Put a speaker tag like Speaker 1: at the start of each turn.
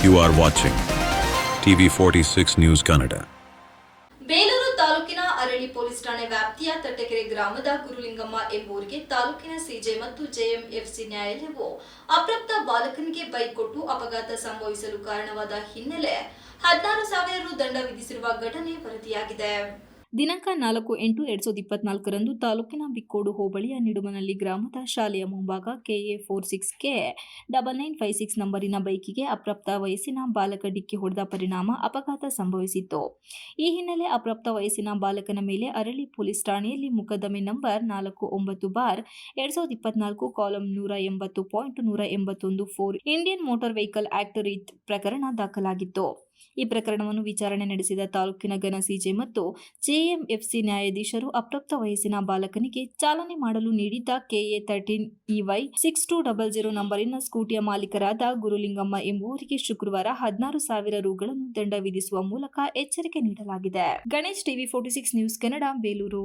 Speaker 1: You are watching TV46 News Kannada.
Speaker 2: Belur ತಾಲೂಕಿನ ಅರಳಿ police ಠಾಣೆ ವ್ಯಾಪ್ತಿಯ ತಟ್ಟಕೆರೆ ಗ್ರಾಮದ ಗುರುಲಿಂಗಮ್ಮ ಎಂಬುವರಿಗೆ ತಾಲೂಕಿನ ಸಿಜೆ ಮತ್ತು ಜೆಎಂಎಫ್ಸಿ ನ್ಯಾಯಾಲಯವು ಅಪ್ರಾಪ್ತ ಬಾಲಕನಿಗೆ ಬೈಕ್ ಕೊಟ್ಟು ಅಪಘಾತ ಸಂಭವಿಸಲು ಕಾರಣವಾದ ಹಿನ್ನೆಲೆ 16,000 ರು ದಂಡ ವಿಧಿಸಿರುವ ಘಟನೆ ವರದಿಯಾಗಿದೆ. ದಿನಾಂಕ 4/8/2024 ತಾಲೂಕಿನ ಬಿಕ್ಕೋಡು ಹೋಬಳಿಯ ನಿಡುಮನಹಳ್ಳಿ ಗ್ರಾಮದ ಶಾಲೆಯ ಮುಂಭಾಗ KA 46K 9956 ನಂಬರಿನ ಬೈಕಿಗೆ ಅಪ್ರಾಪ್ತ ವಯಸ್ಸಿನ ಬಾಲಕ ಡಿಕ್ಕಿ ಹೊಡೆದ ಪರಿಣಾಮ ಅಪಘಾತ ಸಂಭವಿಸಿತ್ತು. ಈ ಹಿನ್ನೆಲೆ ಅಪ್ರಾಪ್ತ ವಯಸ್ಸಿನ ಬಾಲಕನ ಮೇಲೆ ಅರಳಿ ಪೊಲೀಸ್ ಠಾಣೆಯಲ್ಲಿ ಮೊಕದ್ದಮೆ ನಂಬರ್ 49/2024 ಕಾಲಂ 180.181 4 ಇಂಡಿಯನ್ ಮೋಟಾರ್ ವೆಹಿಕಲ್ ಆಕ್ಟ್ ರೀತ್ ಪ್ರಕರಣ ದಾಖಲಾಗಿತ್ತು. ಈ ಪ್ರಕರಣವನ್ನು ವಿಚಾರಣೆ ನಡೆಸಿದ ತಾಲೂಕಿನ ಘನ ಸಿಜೆ ಮತ್ತು ಜೆಎಂಎಫ್ಸಿ ನ್ಯಾಯಾಧೀಶರು ಅಪ್ರಾಪ್ತ ವಯಸ್ಸಿನ ಬಾಲಕನಿಗೆ ಚಾಲನೆ ಮಾಡಲು ನೀಡಿದ್ದ KA 13EY 6200 ನಂಬರಿನ ಸ್ಕೂಟಿಯ ಮಾಲೀಕರಾದ ಗುರುಲಿಂಗಮ್ಮ ಎಂಬುವರಿಗೆ ಶುಕ್ರವಾರ 16,000 ರುಗಳನ್ನು ದಂಡ ವಿಧಿಸುವ ಮೂಲಕ ಎಚ್ಚರಿಕೆ ನೀಡಲಾಗಿದೆ. Ganesh TV46 news Kannada, Belur.